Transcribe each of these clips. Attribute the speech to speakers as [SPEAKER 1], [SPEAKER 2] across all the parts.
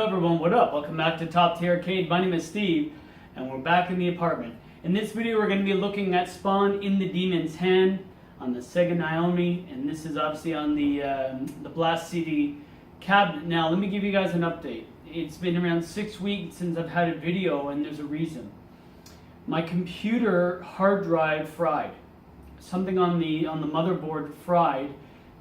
[SPEAKER 1] everyone, what up? Welcome back to Top Tier Arcade. My name is Steve, and we're back in the apartment. In this video, we're going to be looking at Spawn in the Demon's Hand on the Sega Naomi, and this is obviously on the Blast CD cabinet. Now, let me give you guys an update. It's been around 6 weeks since I've had a video, and there's a reason. My computer hard drive fried. Something on the motherboard fried.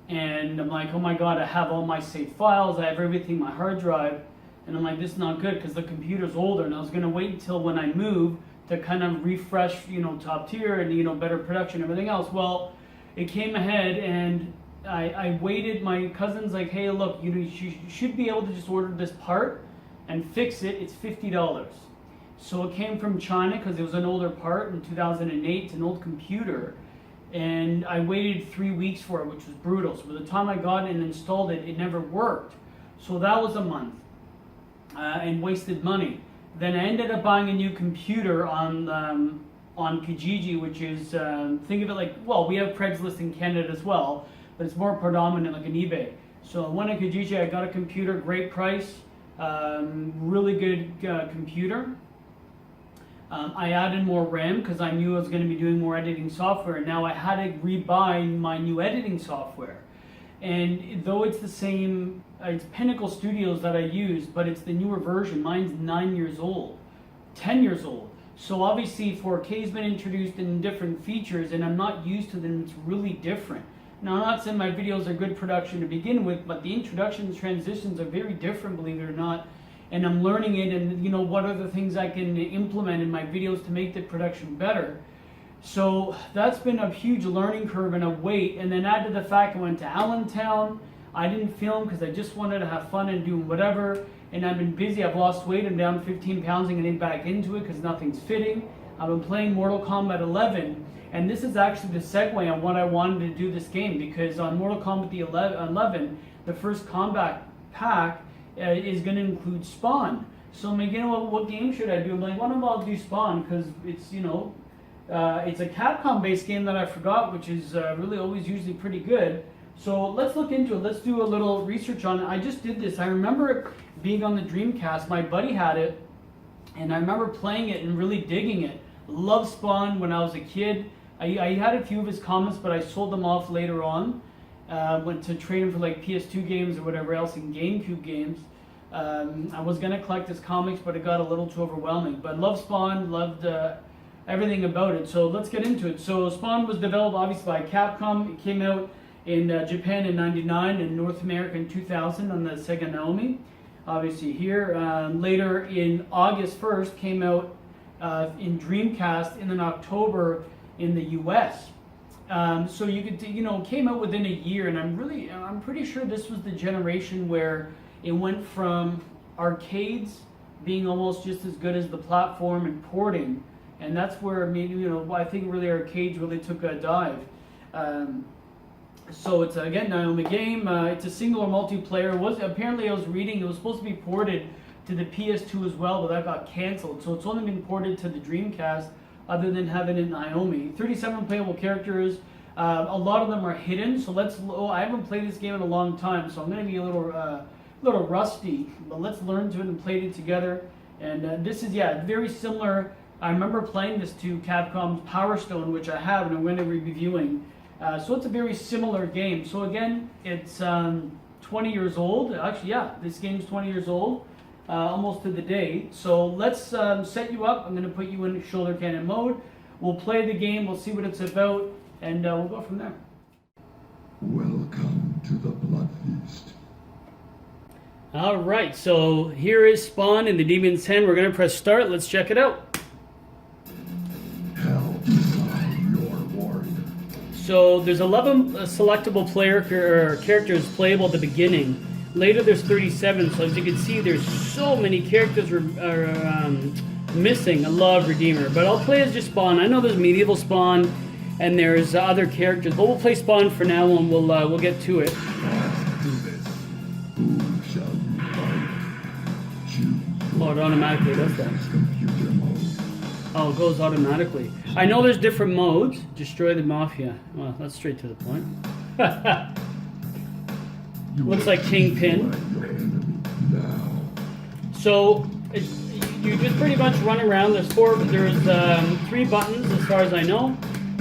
[SPEAKER 1] And I'm like, oh my god, I have all my saved files, I have everything, my hard drive. And I'm like, this is not good because the computer's older. And I was going to wait until when I move to kind of refresh, top tier and, better production, everything else. Well, it came ahead and I waited. My cousin's like, hey, look, you should be able to just order this part and fix it. It's $50. So it came from China because it was an older part in 2008. It's an old computer. And I waited 3 weeks for it, which was brutal. So by the time I got it and installed it, it never worked. So that was a month and wasted money. Then I ended up buying a new computer on Kijiji, which is, think of it like, well, we have Craigslist in Canada as well, but it's more predominant like an eBay. So I went to Kijiji, I got a computer, great price, really good computer. I added more RAM because I knew I was going to be doing more editing software. Now I had to rebuy my new editing software. And though it's the same, it's Pinnacle Studios that I use, but it's the newer version. Mine's 9 years old, 10 years old. So obviously 4K's been introduced in different features and I'm not used to them. It's really different. Now I'm not saying my videos are good production to begin with, but the introductions, transitions are very different, believe it or not. And I'm learning it and what are the things I can implement in my videos to make the production better. So that's been a huge learning curve and a wait. And then add to the fact I went to Allentown. I didn't film because I just wanted to have fun and do whatever. And I've been busy. I've lost weight. I'm down 15 pounds and getting back into it because nothing's fitting. I've been playing Mortal Kombat 11. And this is actually the segue on what I wanted to do this game. Because on Mortal Kombat 11, the first combat pack is going to include Spawn. So I'm like, what game should I do? I'm like, why don't I do Spawn? Because it's, it's a Capcom-based game that I forgot, which is really always usually pretty good. So let's look into it. Let's do a little research on it. I just did this. I remember it being on the Dreamcast. My buddy had it, and I remember playing it and really digging it. Loved Spawn when I was a kid. I had a few of his comments, but I sold them off later on. Went to trade him for like PS2 games or whatever else and GameCube games. I was going to collect his comics, but it got a little too overwhelming. But loved Spawn, loved everything about it. So let's get into it. So Spawn was developed obviously by Capcom. It came out in Japan in '99 and North America in 2000 on the Sega Naomi. Obviously here. Later in August 1st came out in Dreamcast and in October in the US. So you could, came out within a year, and I'm pretty sure this was the generation where it went from arcades being almost just as good as the platform and porting, and that's where maybe, I think really arcades really took a dive. So it's again Naomi game. It's a single or multiplayer. Apparently I was reading it was supposed to be ported to the PS2 as well, but that got canceled. So it's only been ported to the Dreamcast, other than having it in Naomi. 37 playable characters. A lot of them are hidden. So I haven't played this game in a long time, so I'm going to be a little rusty. But let's learn to it and play it together. And this is very similar. I remember playing this to Capcom's Power Stone, which I have, and I'm going to be reviewing. So it's a very similar game. So again, it's 20 years old. Actually, this game's 20 years old. Almost to the day. So let's set you up. I'm going to put you in shoulder cannon mode. We'll play the game. We'll see what it's about, and we'll go from there.
[SPEAKER 2] Welcome to the Blood Feast.
[SPEAKER 1] All right. So here is Spawn in the Demon's Hand. We're going to press start. Let's check it out.
[SPEAKER 2] Hell design your warrior.
[SPEAKER 1] So there's 11 selectable characters playable at the beginning. Later there's 37, so as you can see there's so many characters are missing. I love Redeemer, but I'll play as just Spawn. I know there's Medieval Spawn and there's other characters, but we'll play Spawn for now and we'll get to it.
[SPEAKER 2] Let's do this. Who shall you fight? Choose.
[SPEAKER 1] Oh, it automatically does that.
[SPEAKER 2] Computer mode.
[SPEAKER 1] Oh, it goes automatically. I know there's different modes. Destroy the Mafia. Well, that's straight to the point. Looks like Kingpin.
[SPEAKER 2] Your enemy now.
[SPEAKER 1] So you just pretty much run around. There's 3 buttons as far as I know.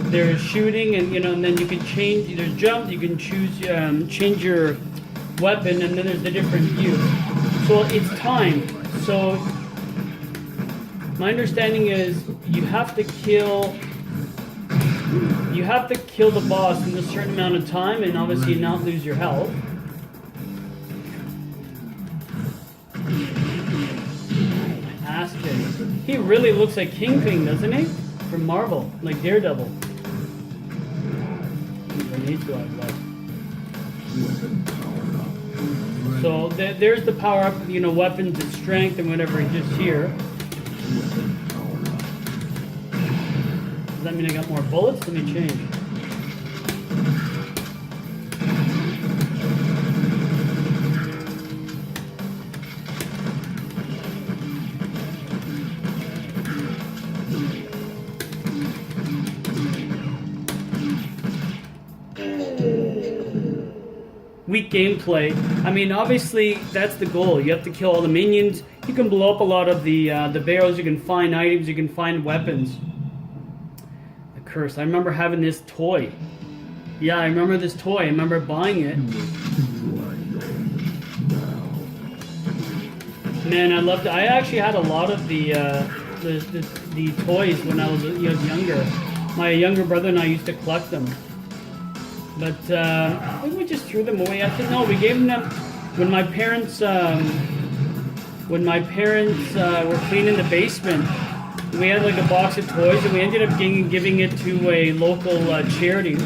[SPEAKER 1] There's shooting, and and then you can change. There's jump. You can choose change your weapon, and then there's the different views. So it's timed. So my understanding is you have to kill the boss in a certain amount of time, and obviously not lose your health. He really looks like Kingpin, doesn't he? From Marvel, like Daredevil. So there's the power up, weapons and strength and whatever just here. Does that mean I got more bullets? Let me change. Weak gameplay. I mean, obviously, that's the goal. You have to kill all the minions. You can blow up a lot of the barrels. You can find items. You can find weapons. The curse. I remember having this toy. Yeah, I remember this toy. I remember buying it. Man, I loved it. I actually had a lot of the toys when I was younger. My younger brother and I used to collect them. But I think we just threw them away. I think no, we gave them when my parents were cleaning the basement. We had like a box of toys, and we ended up giving it to a local charity.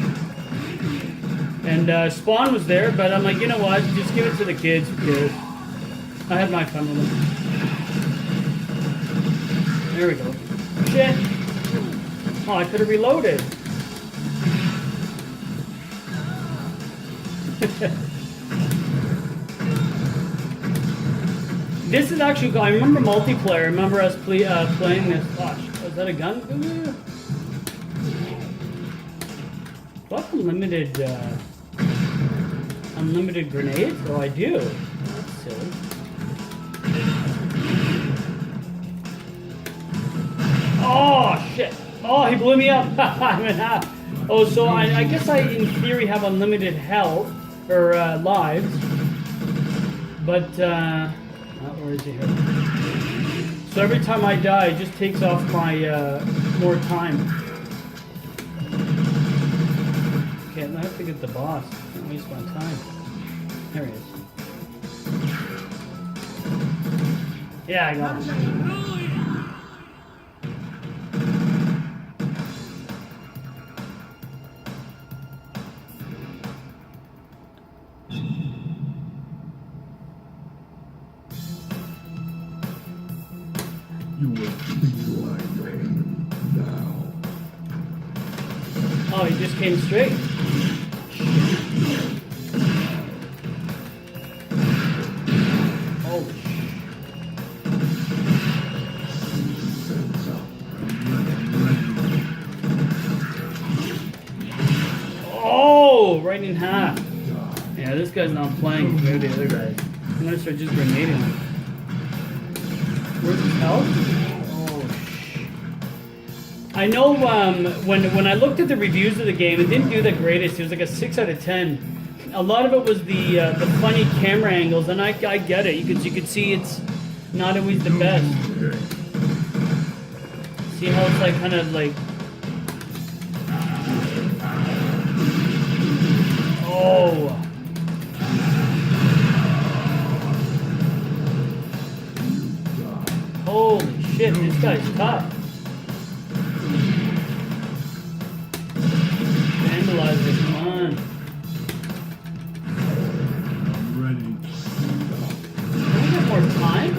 [SPEAKER 1] And Spawn was there, but I'm like, you know what? Just give it to the kids. Who cares? I had my fun with them. There we go. Shit. Oh, I could have reloaded. This is actually, I remember multiplayer. I remember us playing this. Gosh, is that a gun? Fuck unlimited grenades? Oh, I do. That's silly. Oh, shit. Oh, he blew me up. I'm in half. Oh, so I guess I, in theory, have unlimited health. Or lives, but where is he here? So every time I die, it just takes off my more time. Okay, I have to get the boss. Can't waste my time. There he is. Yeah, I got him.
[SPEAKER 2] You will feel my pain now.
[SPEAKER 1] Oh, he just came straight. Oh. Oh, right in half. Yeah, this guy's not playing compared to the other guys. I'm gonna start just grenading him. Where's his health? Oh, I know when I looked at the reviews of the game, it didn't do the greatest. It was like a 6 out of 10. A lot of it was the funny camera angles, and I get it. You could see it's not always the best. See how it's like kind of like. Oh. Holy shit, this guy's tough. Vandalizer, come on.
[SPEAKER 2] I'm ready.
[SPEAKER 1] Can we get more time?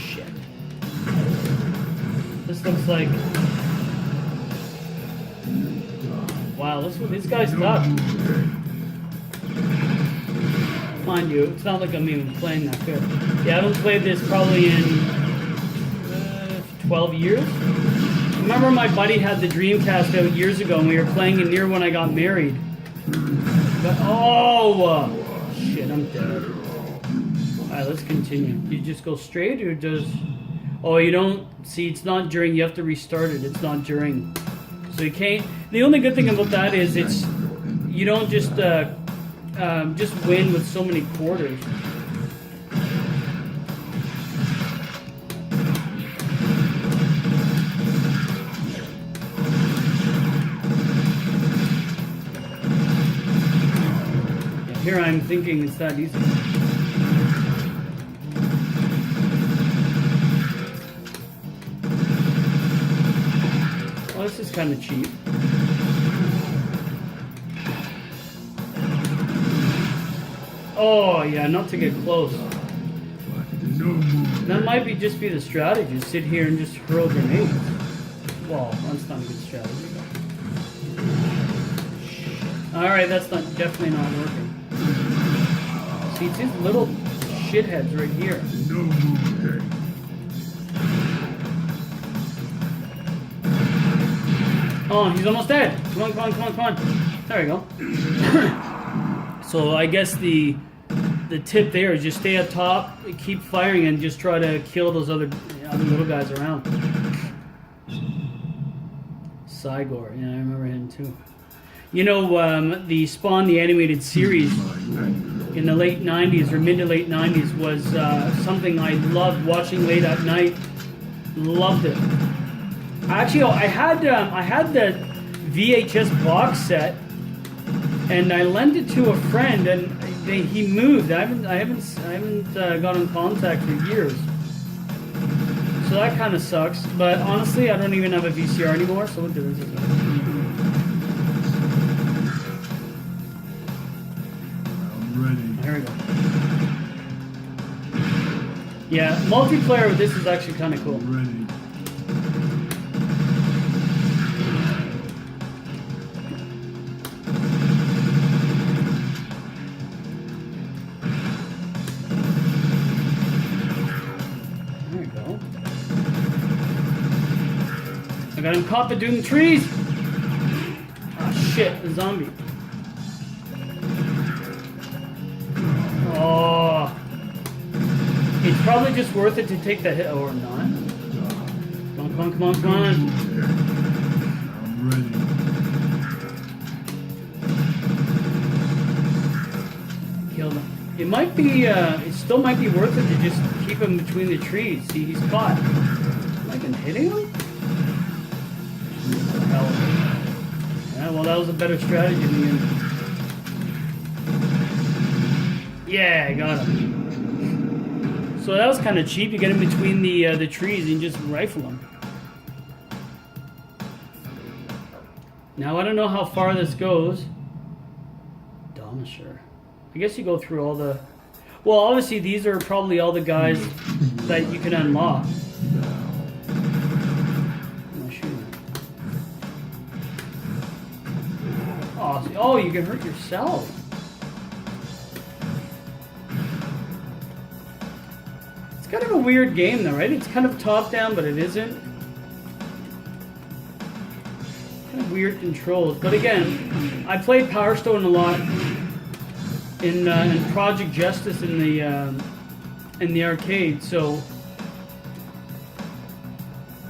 [SPEAKER 1] Shit. This looks like. Wow, this guy's tough. Mind you, it's not like I'm even playing that good. Yeah, I haven't played this probably in 12 years. remember my buddy had the Dreamcast out years ago, and we were playing it near when I got married. But, shit, I'm dead. Alright, let's continue. You just go straight, or does... Oh, you don't... See, it's not during. You have to restart it. It's not during. So you can't... The only good thing about that is it's... You don't just win with so many quarters. Here I'm thinking it's that easy. Well, this is kind of cheap. Oh, yeah, not to get close. That might be just be the strategy. Sit here and just hurl grenades. Well, that's not a good strategy. Alright, that's not definitely not working. See, it's these little shitheads right here. Oh, he's almost dead. Come on, come on, come on, come on. There we go. So I guess the tip there is just stay up top, keep firing, and just try to kill those other little guys around. Cygor, yeah, I remember him too. You know, the Spawn, the animated series in the late 90s or mid to late 90s was something I loved watching late at night. Loved it. Actually, I had the VHS box set, and I lent it to a friend, and he moved. I haven't got in contact for years. So that kind of sucks. But honestly, I don't even have a VCR anymore. So what difference is it? There we go. Yeah, multiplayer with this is actually kind of cool. There we go. I got him caught between the trees. Ah, shit, the zombie. Oh, it's probably just worth it to take the hit, or not. Come on, come on, come on, come on.
[SPEAKER 2] I'm ready.
[SPEAKER 1] Kill them. It might be, it still might be worth it to just keep him between the trees. See, he's caught. Am I hitting him? Hell. Yeah, well, that was a better strategy in the end. Yeah, I got him. So that was kind of cheap. You get him between the trees and you just rifle him. Now I don't know how far this goes. Domisher. I guess you go through all the... Well, obviously these are probably all the guys that you can unlock. I'm shooting. Oh, you can hurt yourself. It's kind of a weird game though, right? It's kind of top down, but it isn't. Kind of weird controls. But again, I played Power Stone a lot in Project Justice in the arcade, so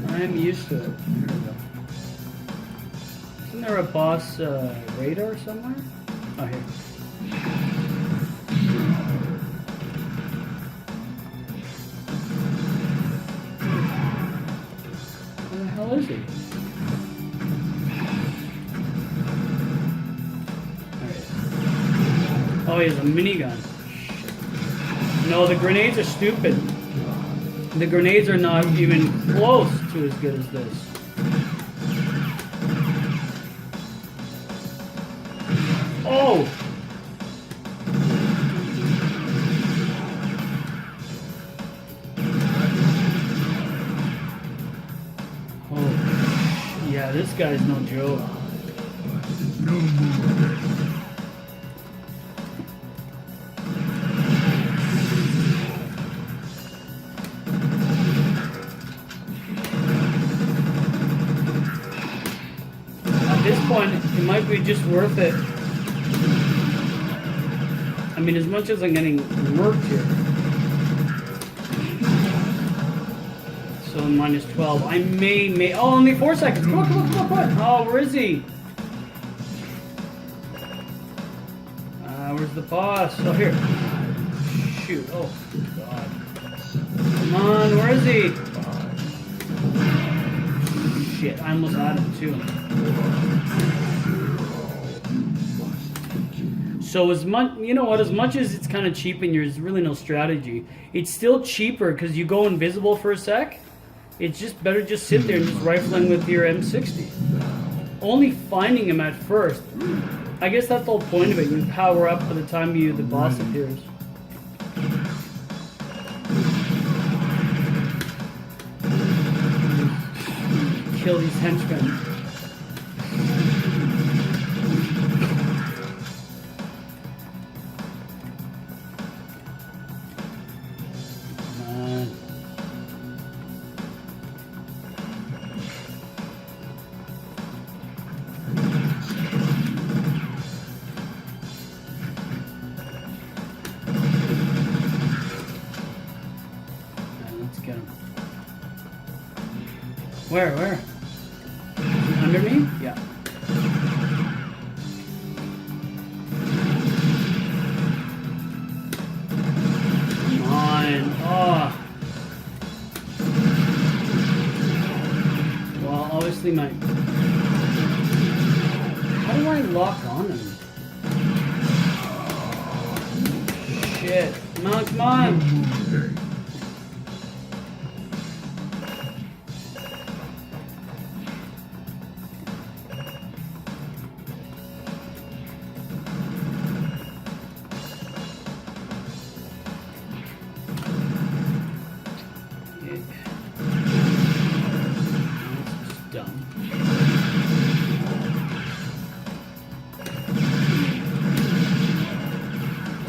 [SPEAKER 1] I'm used to it. Isn't there a boss radar somewhere? Oh, here. Where the hell is he? Oh, he has a minigun. Shit. No, the grenades are stupid. The grenades are not even close to as good as this. Oh! Oh, yeah, this guy's no joke.
[SPEAKER 2] No more.
[SPEAKER 1] this point, it might be just worth it. I mean, as much as I'm getting murked here. So minus 12. I may. Oh, only 4 seconds. Come on, come on, come on, come on. Oh, where is he? Where's the boss? Oh, here. Shoot. Oh, God. Come on, where is he? Shit, I almost had him too. So as much, you know what, as much as it's kind of cheap and there's really no strategy, it's still cheaper because you go invisible for a sec. It's just better just sit there and just rifling with your M60. Only finding him at first. I guess that's the whole point of it. You power up by the time the boss appears. Kill these henchmen. Where? Under me? Yeah. Come on. Oh. Well, obviously my... How do I lock on him? Shit. Come on, come on.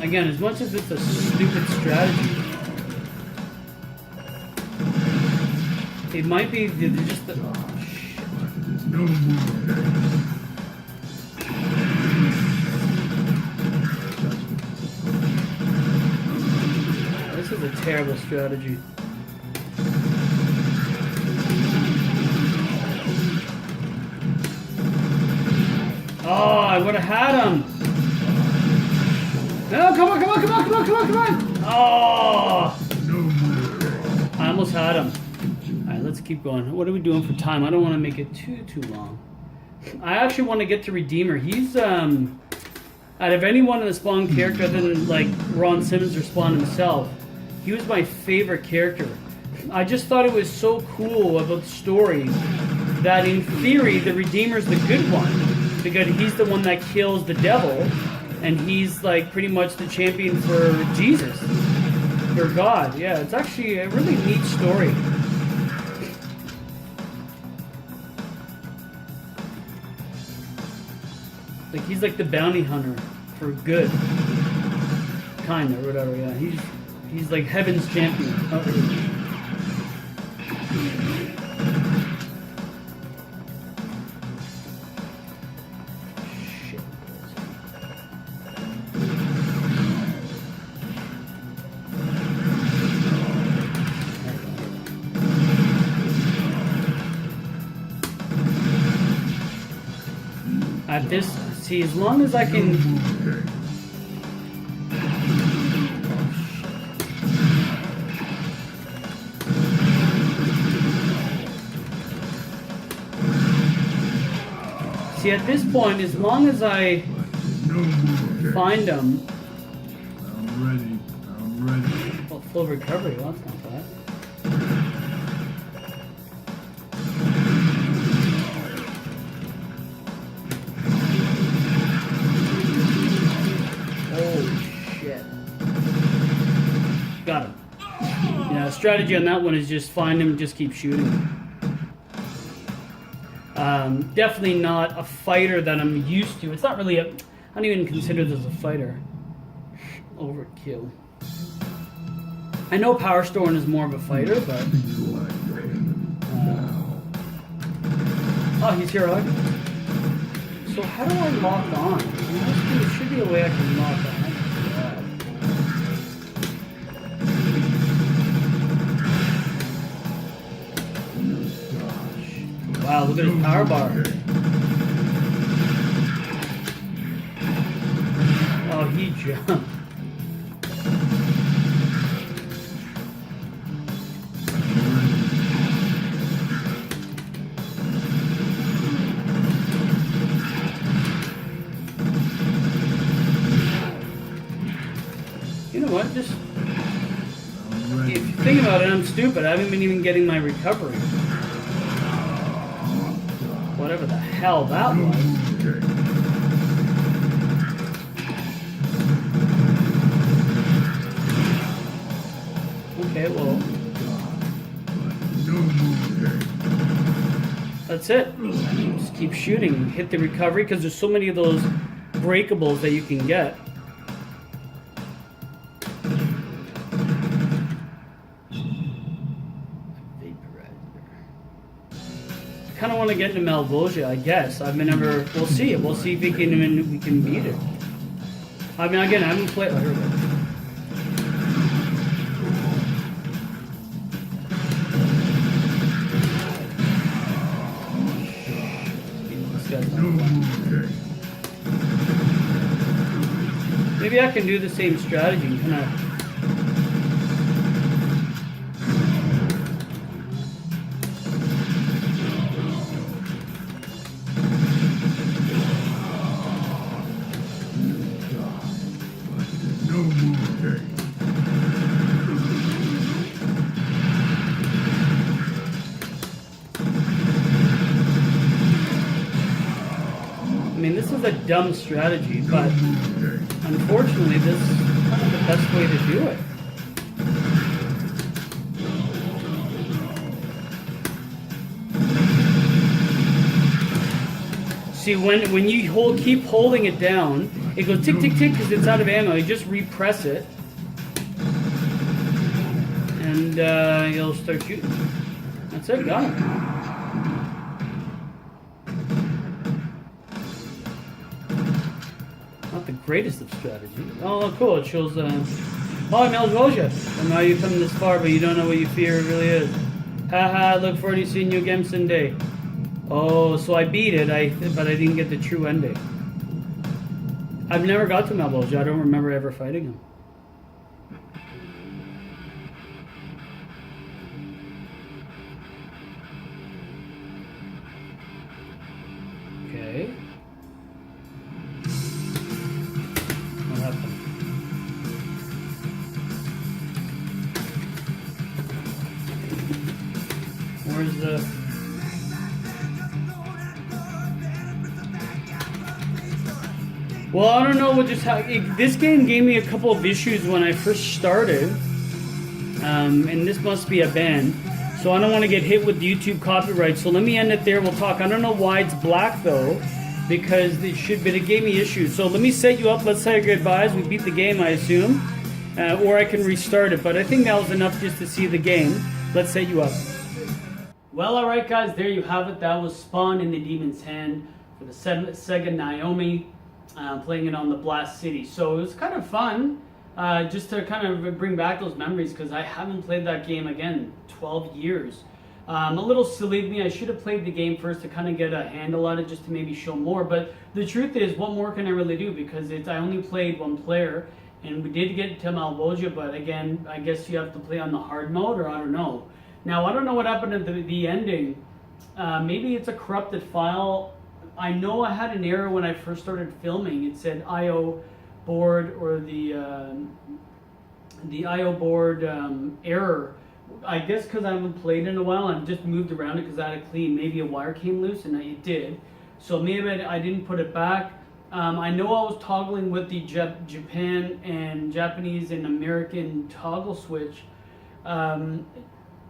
[SPEAKER 1] Again, as much as it's a stupid strategy, it might be just the... Oh, shit. This is a terrible strategy. Oh, I would have had him! No, come on, come on, come on, come on, come on, come on! Oh! I almost had him. Alright, let's keep going. What are we doing for time? I don't want to make it too long. I actually want to get to Redeemer. He's, out of anyone in the Spawn character other than, like, Ron Simmons or Spawn himself, he was my favorite character. I just thought it was so cool about the story that, in theory, the Redeemer's the good one. Because he's the one that kills the devil. And he's like pretty much the champion for Jesus, for God. Yeah, it's actually a really neat story. Like he's like the bounty hunter for good, kind of, or whatever. Yeah, he's like heaven's champion. At this, see, as long as I can... See, at this point, as long as I find them...
[SPEAKER 2] I'm ready.
[SPEAKER 1] Well, full recovery, well, that's not bad. Got him. Yeah, the strategy on that one is just find him, just keep shooting. Definitely not a fighter that I'm used to. It's not really a... I don't even consider this a fighter. Overkill. I know Power Stone is more of a fighter, but... oh, he's here, right? So how do I lock on? There should be a way I can lock on. Wow, look at his power bar. Oh, he jumped. You know what? Just if you think about it, I'm stupid. I haven't been even getting my recovery. Whatever the hell that was. Okay, well. That's it. Just keep shooting. Hit the recovery because there's so many of those breakables that you can get. I kind of want to get into Malvosia, I guess. I've never. We'll see it. We'll see if we can beat it. I mean, again, I haven't played. Oh, here we go. Maybe I can do the same strategy, kind of. I mean, this is a dumb strategy, but unfortunately, this is kind of the best way to do it. See, when you keep holding it down, it goes tick, tick, tick because it's out of ammo. You just repress it, and you'll start shooting. That's it, got it. Not the greatest of strategy. Oh, cool. It shows, oh, Malvosia. And now you've come this far, but you don't know what you fear really is. Haha, look forward to seeing you again someday. Oh, so I beat it, but I didn't get the true ending. I've never got to Malvosia. I don't remember ever fighting him. Okay. What happened? Where's the... Well, I don't know what just happened. This game gave me a couple of issues when I first started. And this must be a ban. So I don't want to get hit with YouTube copyright. So let me end it there. We'll talk. I don't know why it's black, though. Because it should, but it gave me issues. So let me set you up. Let's say goodbyes. We beat the game, I assume. Or I can restart it. But I think that was enough just to see the game. Let's set you up. Well, alright, guys. There you have it. That was Spawn in the Demon's Hand for the Sega Naomi. Playing it on the Blast City. So it was kind of fun, just to kind of bring back those memories, because I haven't played that game again 12 years. A little silly of me. I should have played the game first to kind of get a handle on it, just to maybe show more. But the truth is, what more can I really do? Because I only played one player, and we did get to Malvosia, but again, I guess you have to play on the hard mode, or I don't know. Now, I don't know what happened at the ending. Maybe it's a corrupted file. I know I had an error when I first started filming. It said IO board, or the IO board error. I guess because I haven't played in a while, I've just moved around it because I had to clean. Maybe a wire came loose, and it did. So maybe I didn't put it back. I know I was toggling with the Japan and Japanese and American toggle switch.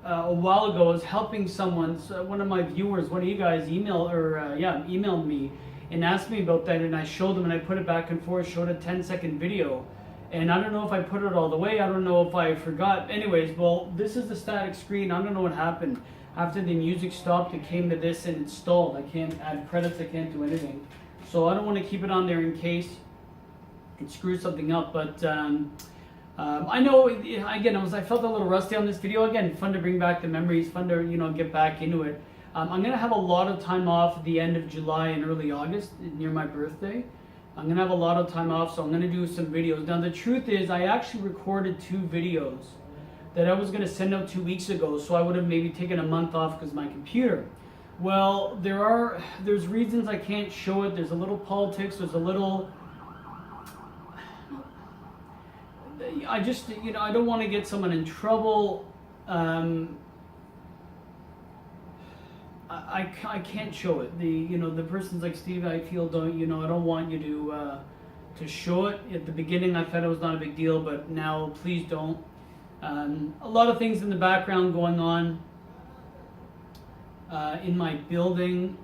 [SPEAKER 1] A while ago, I was helping someone, one of my viewers, one of you guys emailed me and asked me about that, and I showed them, and I put it back and forth, showed a 10-second video, and I don't know if I put it all the way, I don't know if I forgot. Anyways, well, this is the static screen. I don't know what happened. After the music stopped, it came to this and it stalled. I can't add credits, I can't do anything. So I don't want to keep it on there in case it screws something up. But I know, again, I felt a little rusty on this video. Again, fun to bring back the memories, fun to, get back into it. I'm going to have a lot of time off at the end of July and early August, near my birthday. I'm going to have a lot of time off, so I'm going to do some videos. Now, the truth is, I actually recorded 2 videos that I was going to send out 2 weeks ago, so I would have maybe taken a month off because of my computer. Well, there's reasons I can't show it. There's a little politics, there's a little... I just, I don't want to get someone in trouble. I can't show it. The person's like, Steve, I feel I don't want you to show it. At the beginning, I thought it was not a big deal, but now please don't. A lot of things in the background going on in my building.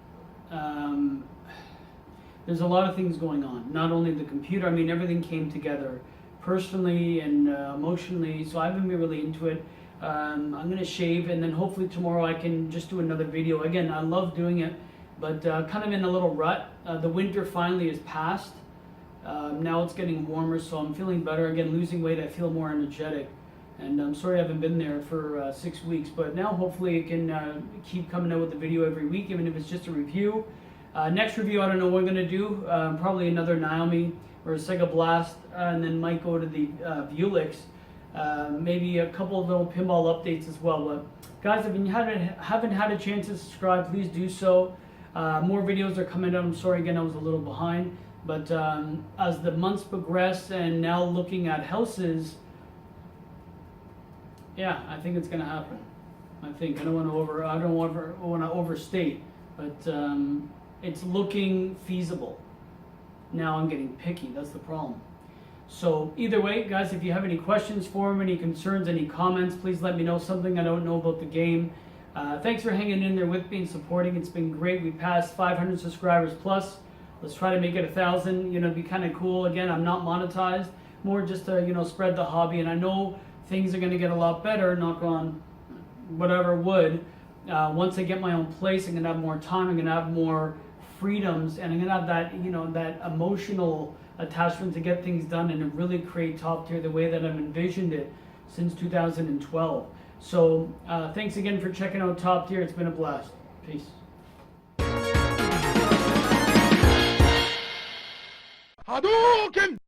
[SPEAKER 1] There's a lot of things going on. Not only the computer, everything came together personally and emotionally, so I haven't been really into it. I'm going to shave, and then hopefully tomorrow I can just do another video. Again, I love doing it, but kind of in a little rut. The winter finally is past. Now it's getting warmer, so I'm feeling better. Again, losing weight, I feel more energetic. And I'm sorry I haven't been there for 6 weeks, but now hopefully I can keep coming out with a video every week, even if it's just a review. Next review, I don't know what I'm going to do. Probably another Naomi or a Sega Blast, and then might go to the Vuelix. Maybe a couple of little pinball updates as well. But guys, if you haven't had a chance to subscribe, please do so. More videos are coming out. I'm sorry again, I was a little behind. But as the months progress and now looking at houses, yeah, I think it's going to happen. I don't want to overstate, but it's looking feasible. Now I'm getting picky. That's the problem. So either way, guys, if you have any questions for me, any concerns, any comments, please let me know. Something I don't know about the game. Thanks for hanging in there with me and supporting. It's been great. We passed 500 subscribers plus. Let's try to make it 1,000. It'd be kind of cool. Again, I'm not monetized. More just to spread the hobby. And I know things are going to get a lot better. Knock on whatever wood. Once I get my own place, I'm going to have more time. I'm going to have more freedoms, and I'm going to have that that emotional attachment to get things done and to really create top tier the way that I've envisioned it since 2012. So thanks again for checking out Top Tier. It's been a blast. Peace.
[SPEAKER 2] Hadouken!